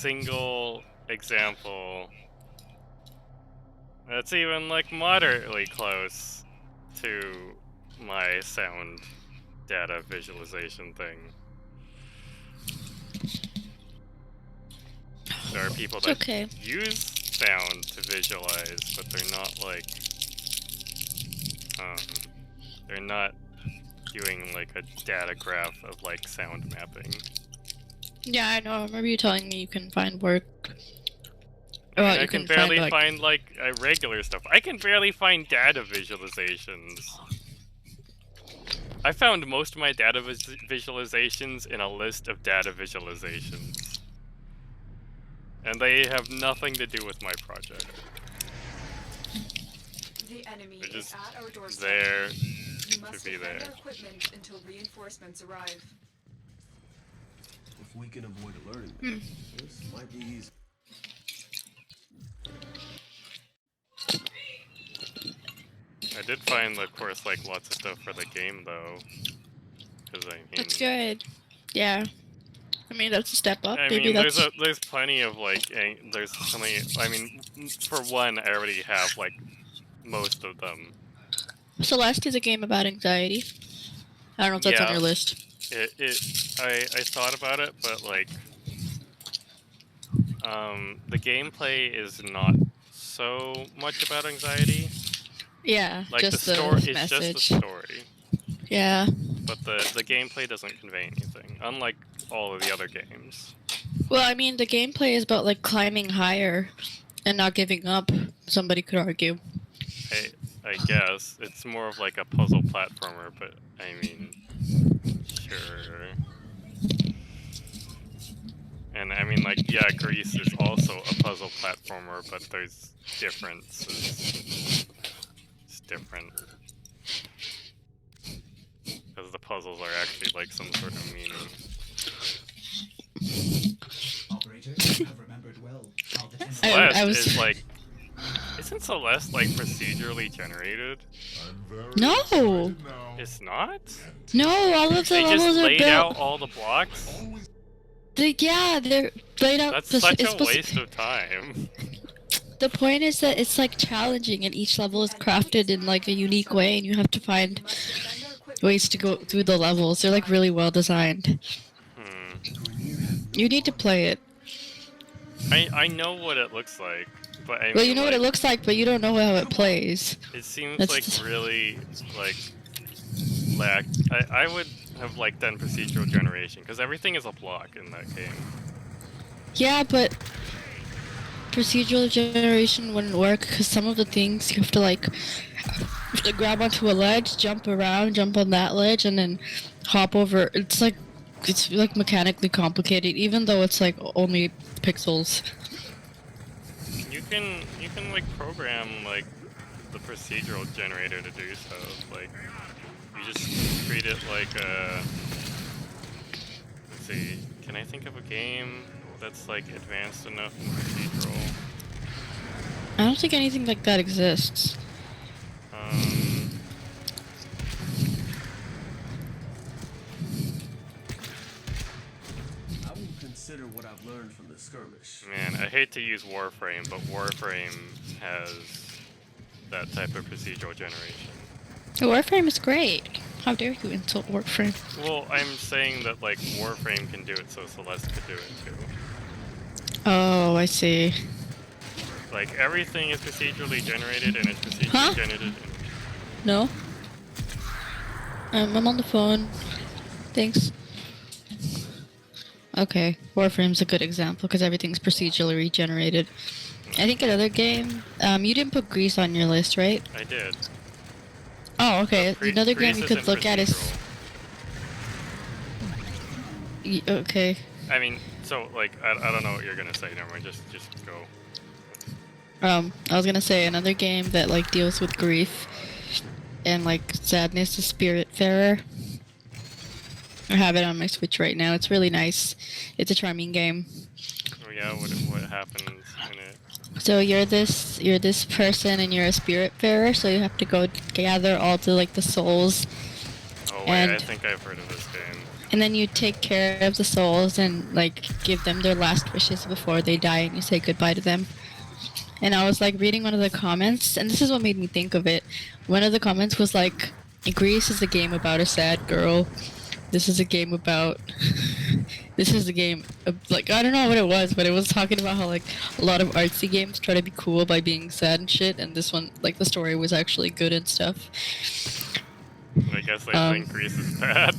single example that's even like moderately close to my sound data visualization thing. There are people that use sound to visualize, but they're not like they're not doing like a data graph of like sound mapping. Yeah, I know. I remember you telling me you can find work. I can barely find like regular stuff. I can barely find data visualizations. I found most of my data visualizations in a list of data visualizations. And they have nothing to do with my project. The enemy They're just is at our doorstep. there You must to be there. defend our equipment until reinforcements arrive. If we can avoid alerting them, this might be easy. I did find, of course, like lots of stuff for the game, though. Because I mean, that's good. Yeah. I mean, that's a step up. I Maybe mean, that's... there's plenty of like, there's so many. I mean, for one, I already have like most of them. Celeste is a game about anxiety. I don't know if that's on your list. I thought about it, but like, the gameplay is not so much about anxiety. Yeah, like just the story. It's just the story. Yeah. But the gameplay doesn't convey anything, unlike all of the other games. Well, I mean, the gameplay is about like climbing higher and not giving up. Somebody could argue. I guess it's more of like a puzzle platformer, but I mean, sure. And I mean, like, yeah, Greece is also a puzzle platformer, but there's differences. It's different. Because the puzzles are actually like some sort of meaning. Operators have remembered well how the Celeste is like... Isn't Celeste like procedurally generated? No! It's not? No, all of the they levels just are laid built... out all the blocks? Yeah, they're laid out... That's such a waste of time. The point is that it's like challenging and each level is crafted in like a unique way and you have to find ways to go through the levels. They're like really well designed. You need to play it. I know what it looks like, but I mean, well, you know what it looks like, but you don't know how it plays. It seems like really like I would have like done procedural generation because everything is a block in that game. Yeah, but procedural generation wouldn't work because some of the things you have to like grab onto a ledge, jump around, jump on that ledge, and then hop over. It's like mechanically complicated, even though it's like only pixels. You can like program like the procedural generator to do so. Like you just treat it like a. Let's see. Can I think of a game that's like advanced enough in procedural? I don't think anything like that exists. Consider what I've learned from the skirmish. Man, I hate to use Warframe, but Warframe has that type of procedural generation. Warframe is great. How dare you insult Warframe? Well, I'm saying that like Warframe can do it, so Celeste could do it too. Oh, I see. Like everything is procedurally generated, and it's procedurally generated. No. I'm on the phone. Thanks. Okay, Warframe's a good example because everything's procedurally generated. I think another game, you didn't put Greece on your list, right? I did. Oh, okay. Another game you could look at is... Okay. I mean, so, like, I don't know what you're gonna say, never mind, just go. I was gonna say another game that, like, deals with grief and, like, sadness is Spiritfarer. I have it on my Switch right now. It's really nice. It's a charming game. Oh yeah, what happens in it? So you're this person and you're a Spiritfarer, so you have to go gather all the like the souls. Oh wait, I think I've heard of this game. And then you take care of the souls and like give them their last wishes before they die, and you say goodbye to them. And I was like reading one of the comments, and this is what made me think of it. One of the comments was like, Greece is a game about a sad girl. This is a game about this is a game of, like, I don't know what it was, but it was talking about how like a lot of artsy games try to be cool by being sad and shit, and this one, like, the story was actually good and stuff. I guess they think Greece is bad.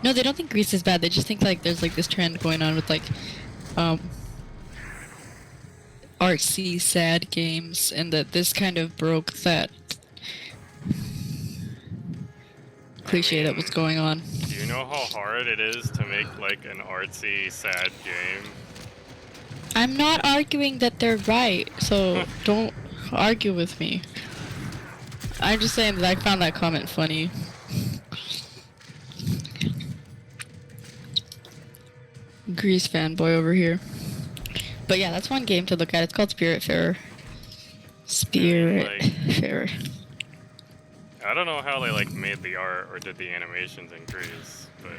No, they don't think Greece is bad. They just think like there's like this trend going on with like artsy sad games, and that this kind of broke that cliche that was going on. Do you know how hard it is to make like an artsy sad game? I'm not arguing that they're right, so don't argue with me. I'm just saying that I found that comment funny. Grease fanboy over here. But yeah, that's one game to look at. It's called Spiritfarer. Spiritfarer. I don't know how they like made the art or did the animations in Greece, but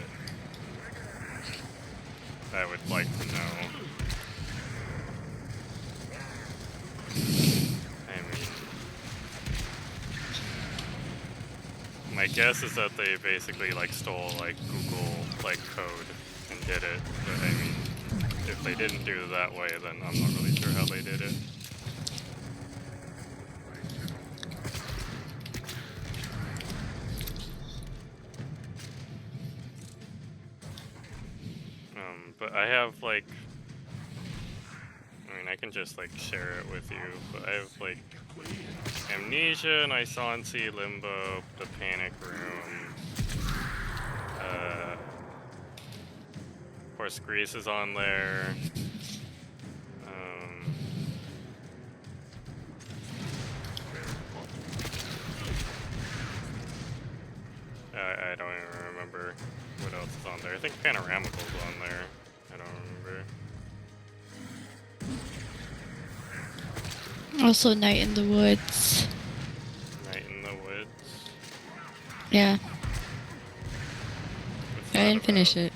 I would like to know. I mean, my guess is that they basically like stole like Google like code and did it, but I mean, if they didn't do it that way, then I'm not really sure how they did it. But I have like, I mean, I can just like share it with you, but I have like Amnesia, Nisansi, Limbo, The Panic Room. Of course, Grease is on there. I don't even remember what else is on there. I think Panoramical's on there. I don't remember. Also, Night in the Woods. Night in the Woods? Yeah. What's I that didn't finish about? it.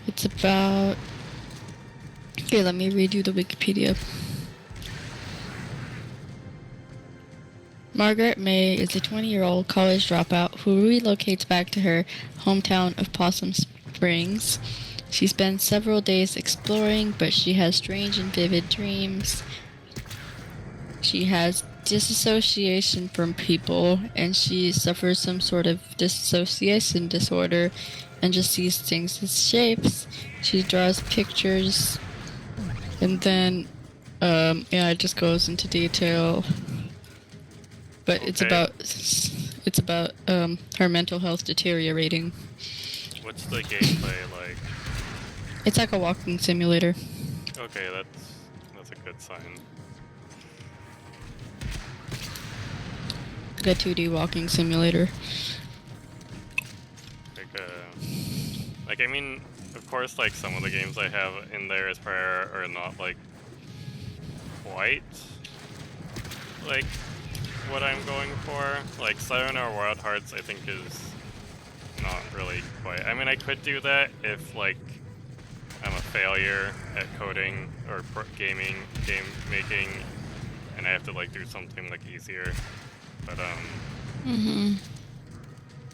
It's about... Here, let me read you the Wikipedia. Margaret May is a 20-year-old college dropout who relocates back to her hometown of Possum Springs. She spends several days exploring, but she has strange and vivid dreams. She has disassociation from people, and she suffers some sort of dissociation disorder and just sees things as shapes. She draws pictures, and then, yeah, it just goes into detail. But it's about her mental health deteriorating. What's the gameplay like? It's like a walking simulator. Okay, that's a good sign. Like a 2D walking simulator. Like I mean, of course, like some of the games I have in there as prior are not like quite like what I'm going for. Like Sayonara Wild Hearts, I think is not really quite. I mean, I could do that if like I'm a failure at coding or game making, and I have to like do something like easier. But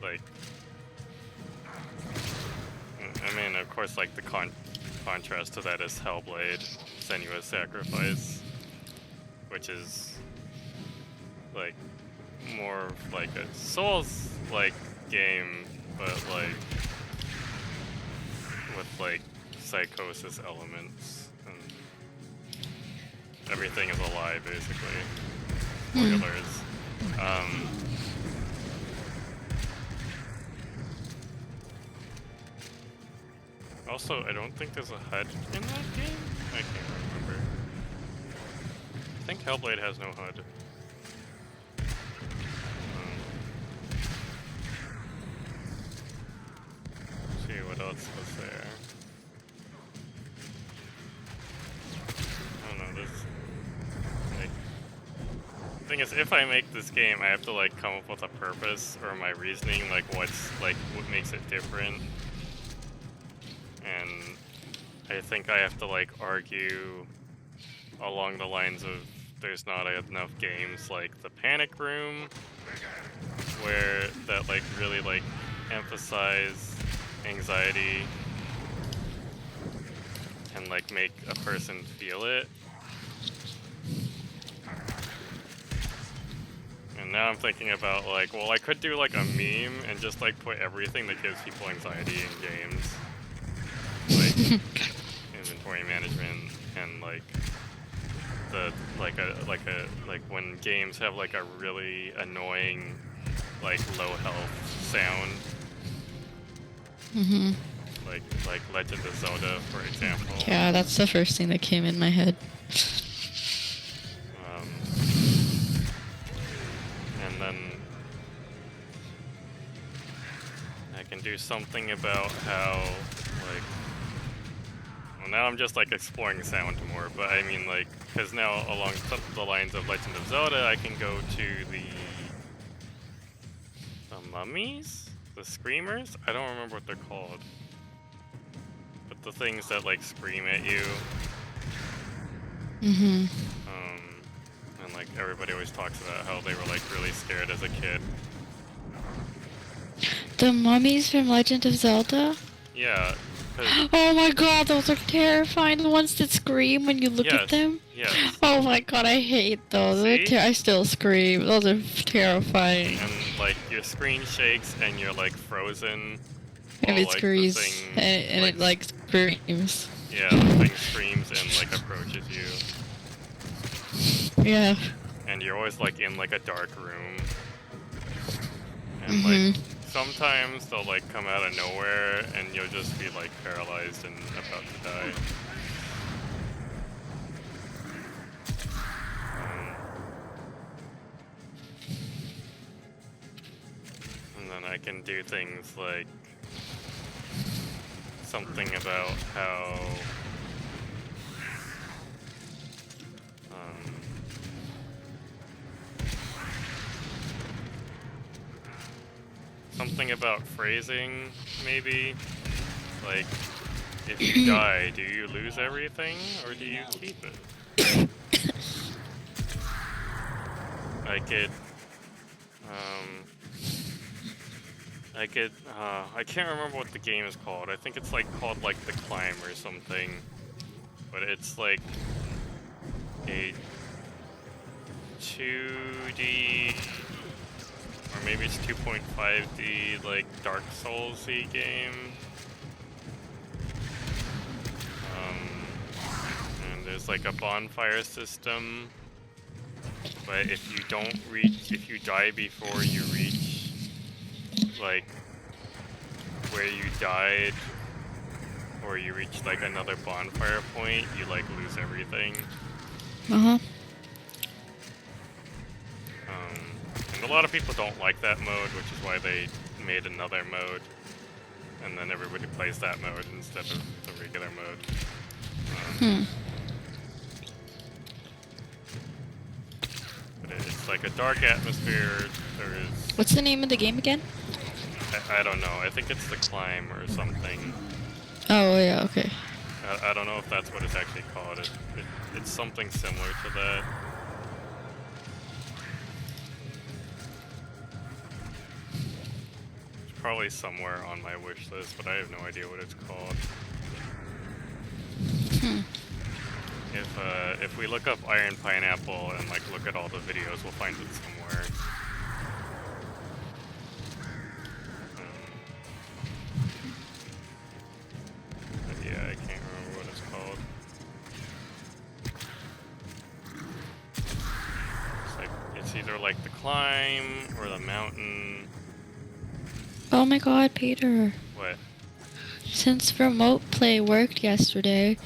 like, I mean, of course, like the contrast to that is Hellblade: Senua's Sacrifice, which is like more of like a Souls-like game, but like with like psychosis elements, and everything is alive basically. Spoilers. Also, I don't think there's a HUD in that game? I can't remember. I think Hellblade has no HUD. Let's see what else was there. I don't know, this... Like... The thing is, if I make this game, I have to like come up with a purpose or my reasoning, like what makes it different. I think I have to like argue along the lines of there's not enough games like the Panic Room, where that like really like emphasize anxiety and like make a person feel it. And now I'm thinking about like, well, I could do like a meme and just like put everything that gives people anxiety in games, like inventory management and like the like when games have like a really annoying like low health sound. Mm-hmm. Like Legend of Zelda, for example. Yeah, that's the first thing that came in my head. And then I can do something about how, like, well, now I'm just like exploring sound more, but I mean, like, because now along the lines of Legend of Zelda, I can go to the mummies? The screamers? I don't remember what they're called. But the things that like scream at you. Mm-hmm. And like everybody always talks about how they were like really scared as a kid. The mummies from Legend of Zelda? Yeah. 'Cause- Oh my god, those are terrifying. The ones that scream when you look at them? Yes. Oh my god, I hate those. See? I still scream. Those are terrifying. And like your screen shakes and you're like frozen. And while, it like, screams. the thing, And it like screams. Yeah, the thing screams and like approaches you. Yeah. And you're always like in like a dark room. And Mm-hmm. like sometimes they'll like come out of nowhere and you'll just be like paralyzed and about to die. And then I can do things like something about how something about phrasing, maybe. Like, if you die, do you lose everything, or do you keep it? I can't remember what the game is called. I think it's like called like The Climb or something. But it's like a 2D, or maybe it's 2.5D, like Dark Souls-y game. And there's like a bonfire system, but if you die before you reach like where you died, or you reach like another bonfire point, you like lose everything. Uh-huh. And a lot of people don't like that mode, which is why they made another mode, and then everybody plays that mode instead of the regular mode. But it's like a dark atmosphere. There is... What's the name of the game again? I don't know. I think it's The Climb or something. Oh, yeah, okay. I don't know if that's what it's actually called. It's something similar to that. It's probably somewhere on my wish list, but I have no idea what it's called. If we look up Iron Pineapple and like look at all the videos, we'll find it somewhere. But yeah, I can't remember what it's called. It's either like The Climb or The Mountain. Oh my god, Peter. What? Since remote play worked yesterday,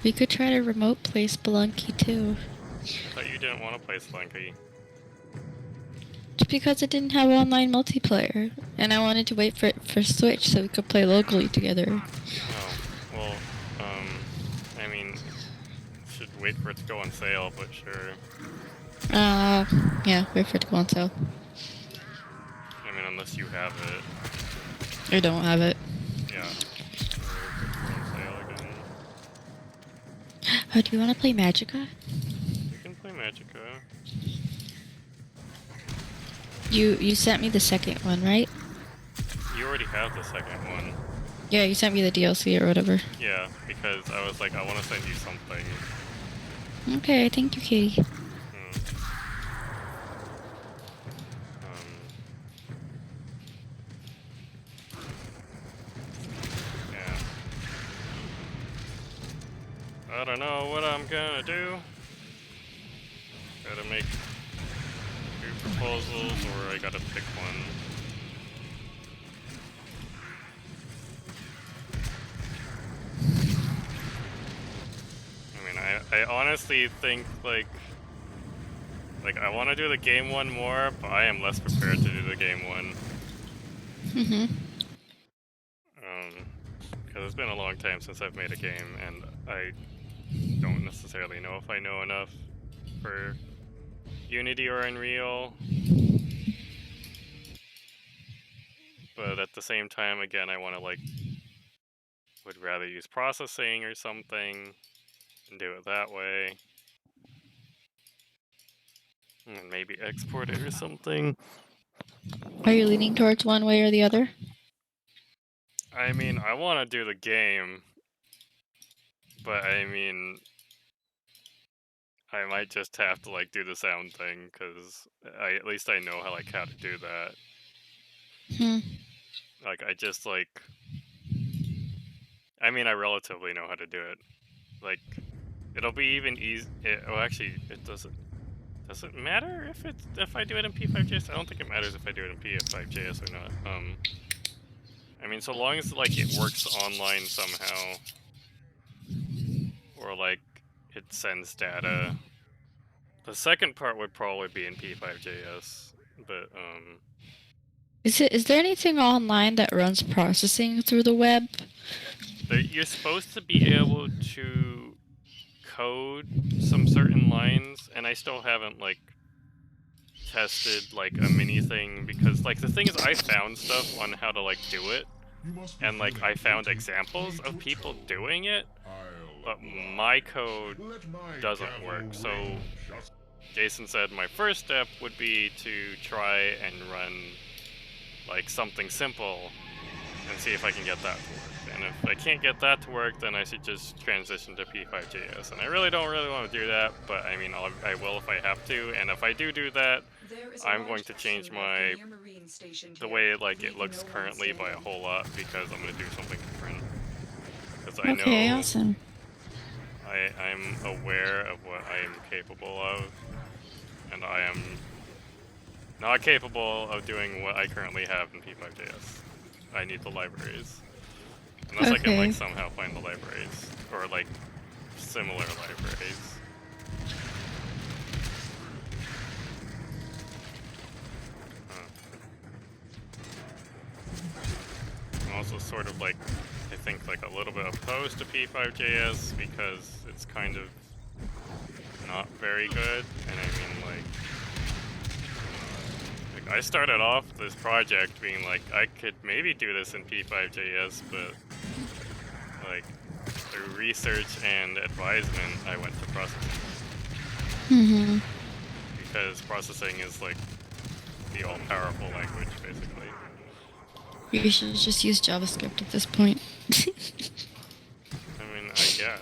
we could try to remote play Spelunky too. I thought you didn't want to play Spelunky. Just because it didn't have online multiplayer, and I wanted to wait for it for Switch so we could play locally together. Oh, well, I mean, should wait for it to go on sale, but sure. Yeah, wait for it to go on sale. I mean, unless you have it. I don't have it. Yeah. On sale again. Oh, do you want to play Magicka? We can play Magicka. You sent me the second one, right? You already have the second one. Yeah, you sent me the DLC or whatever. Yeah, because I was like, I want to send you something. Okay, thank you, Katie. Hmm. Yeah. I don't know what I'm gonna do. Gotta make 2 proposals, or I gotta pick one. I mean, I honestly think, like I want to do the game one more, but I am less prepared to do the game one. Because it's been a long time since I've made a game, and I don't necessarily know if I know enough for Unity or Unreal. But at the same time, again, I want to, like, would rather use processing or something and do it that way. And maybe export it or something. Are you leaning towards one way or the other? I mean, I want to do the game, but I mean, I might just have to, like, do the sound thing, because at least I know how, like, how to do that. Like, I just, like, I mean, I relatively know how to do it. Like, it'll be even easy. Oh, actually, it doesn't. Does it matter if I do it in P5JS? I don't think it matters if I do it in P5JS or not. I mean, so long as, like, it works online somehow, or, like, it sends data. The second part would probably be in P5JS, but Is there anything online that runs processing through the web? you're supposed to be able to code some certain lines, and I still haven't, like, tested, like, a mini thing, because, like, the thing is, I found stuff on how to, like, do it, and, like, I found examples of people doing it, but my code doesn't work. So Jason said my first step would be to try and run, like, something simple and see if I can get that to work. And if I can't get that to work, then I should just transition to P5JS. And I really don't want to do that, but I mean, I will if I have to. And if I do that, I'm going to change the way, like, it looks currently by a whole lot, because I'm going to do something different. Because I Okay, know awesome. I'm aware of what I am capable of, and I am not capable of doing what I currently have in P5JS. I need the libraries. Unless I can, like, somehow find the libraries, or, like, similar libraries. I'm also sort of, like, I think, like, a little bit opposed to P5JS, because it's kind of not very good, and I mean, like, I started off this project being like, I could maybe do this in P5JS, but, like, through research and advisement, I went to processing. Because processing is, like, the all-powerful language, basically. You should just use JavaScript at this point. I mean, I guess.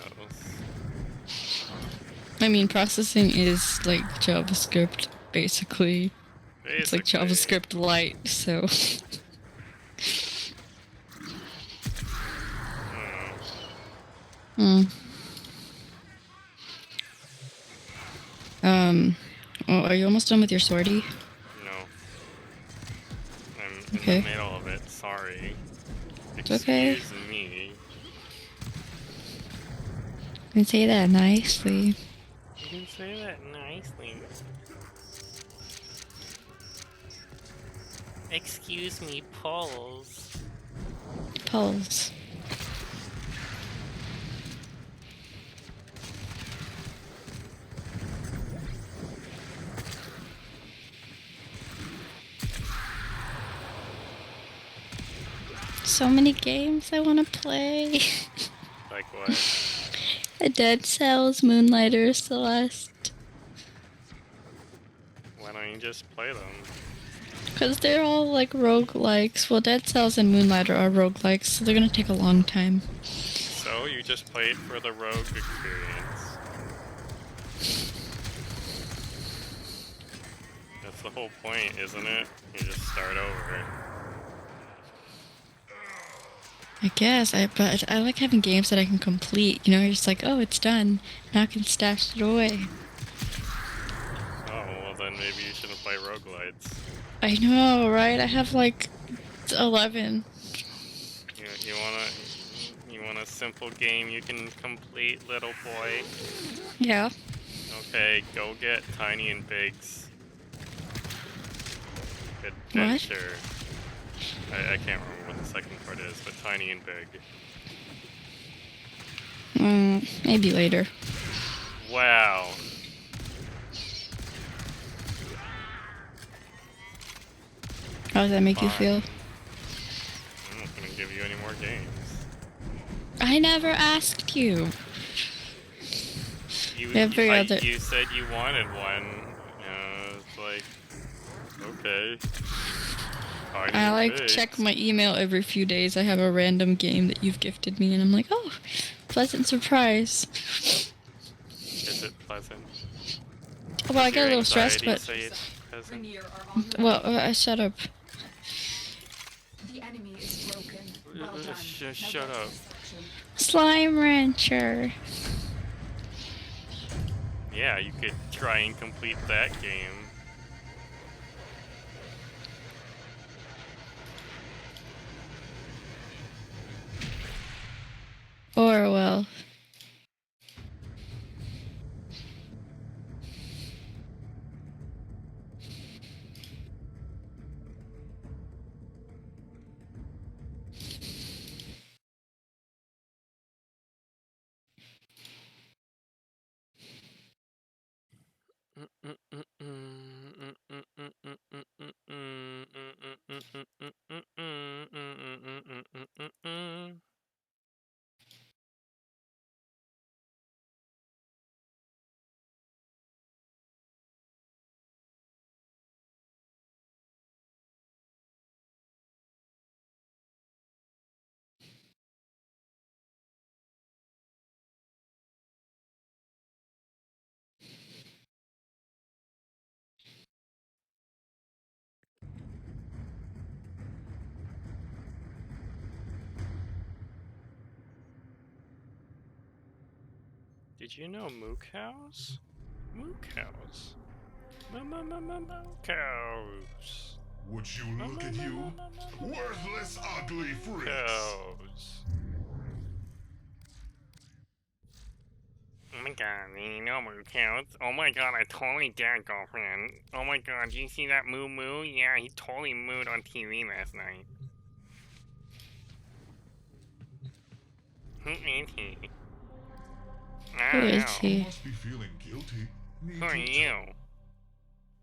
I mean, processing is like JavaScript, basically. It's like JavaScript light, so. Oh, are you almost done with your sortie? No. I'm in the middle of it, sorry. Okay. Excuse me. You can say that nicely. You can say that nicely. Excuse me, Pauls. Pulse. So many games I want to play. Like what? Dead Cells, Moonlighter, Celeste. Why don't you just play them? Because they're all like roguelikes. Well, Dead Cells and Moonlighter are roguelikes, so they're gonna take a long time. So you just play it for the rogue experience. That's the whole point, isn't it? You just start over. I guess, but I like having games that I can complete. You know, you're just like, oh, it's done. Now I can stash it away. Oh, well then maybe you shouldn't play roguelites. I know, right? I have like 11. You want a simple game you can complete, little boy? Yeah. Okay, go get Tiny and Big's What? Adventure. I can't remember what the second part is, but Tiny and Big. Maybe later. Wow. How does that make you feel? I'm not gonna give you any more games. I never asked you. You Every you said you wanted one. It's like, okay. Tiny I and like Big's. check my email every few days. I have a random game that you've gifted me, and I'm like, oh, pleasant surprise. Is it pleasant? Well, I Does get a your little stressed, anxiety but say it's pleasant? Rainier are on your well, way. shut up. The enemy is broken. Well done. Shut Now up. get to the section. Slime Rancher. Yeah, you could try and complete that game. Orwell. Did you know moo cows? Moo cows. Moo cows. Would you look at you? Worthless, ugly freaks! Cows. Oh my god, you know moo cows. Oh my god, I totally did, girlfriend. Oh my god, did you see that moo moo? Yeah, he totally mooed on TV last night. Who is he? I Who don't is know. he? Must be feeling guilty. Who are you?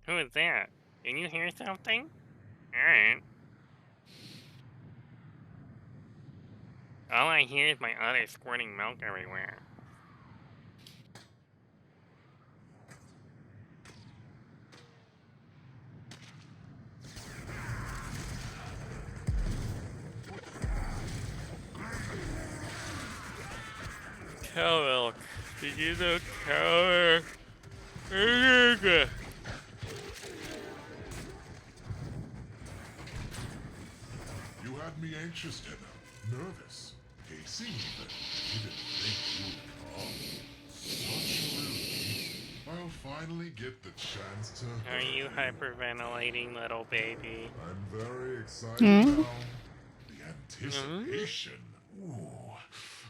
Who is that? Can you hear something? Alright. All I hear is my udder squirting milk everywhere. Cow milk. Did you know cow milk? You had me anxious, Endo. Nervous. Pacing even. Didn't think you'd come. Such a relief. I'll finally get the chance to... Are you hyperventilating, little baby? I'm very excited now. The Hmm? anticipation. Ooh.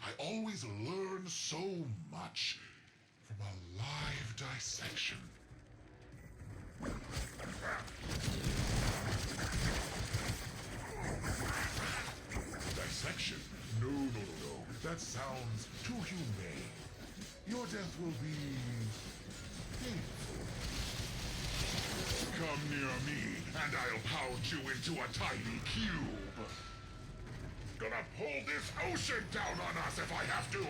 I always learn so much from a live dissection. Dissection? No. That sounds too humane. Your death will be painful. Come near me, and I'll pound you into a tiny cube. Gonna pull this ocean down on us if I have to.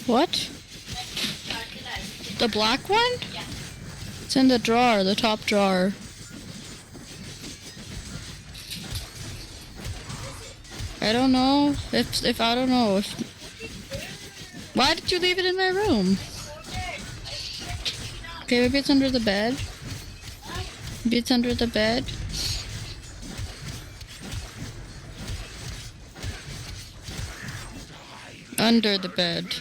What? The black one? It's in the drawer, the top drawer. I don't know. If I don't know if. Why did you leave it in my room? Okay, maybe it's under the bed. Maybe it's under the bed. Under the bed.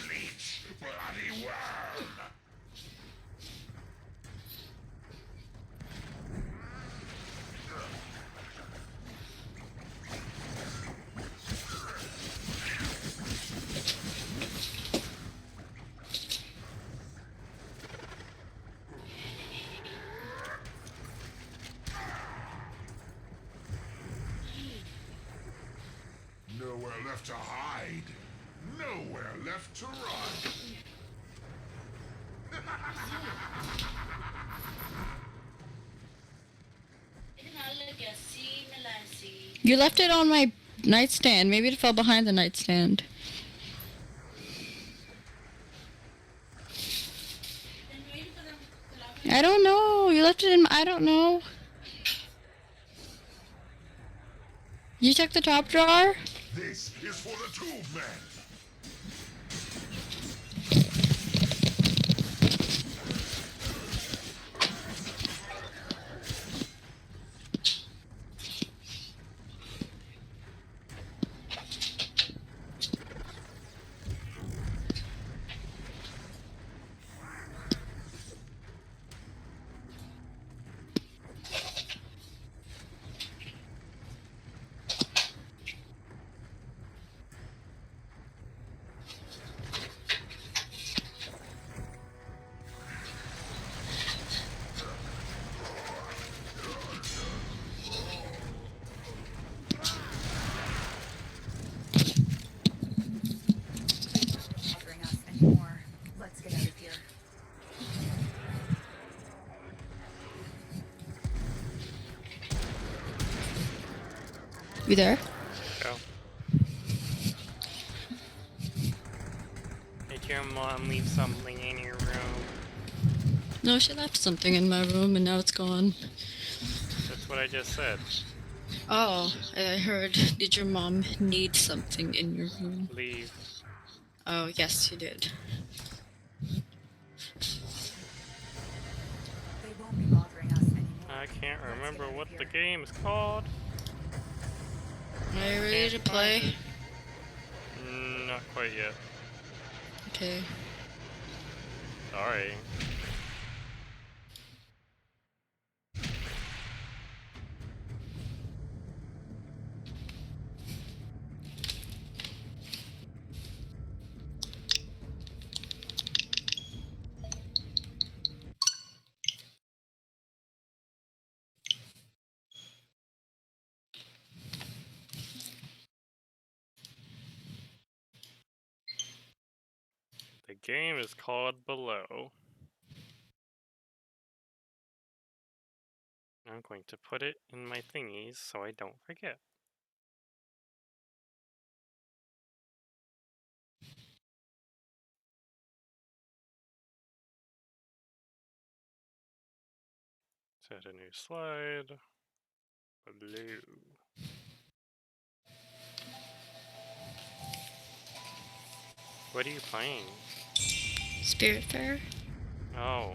Nowhere left to hide. Nowhere left to run. You left it on my nightstand. Maybe it fell behind the nightstand. I don't know. You left it in. I don't know. You check the top drawer? This is for the tube man. bothering us anymore. Let's get out of here. You there? Go. Did your mom leave something in your room? No, she left something in my room and now it's gone. That's what I just said. Oh, I heard. Did your mom need something in your room? Leave. Oh, yes, you did. They won't be bothering us anymore. I can't remember what the game's called. Are you ready to play? Not quite yet. Okay. Sorry. The game is called Below. I'm going to put it in my thingies so I don't forget. Set a new slide. Below. What are you playing? Spiritfarer? Oh.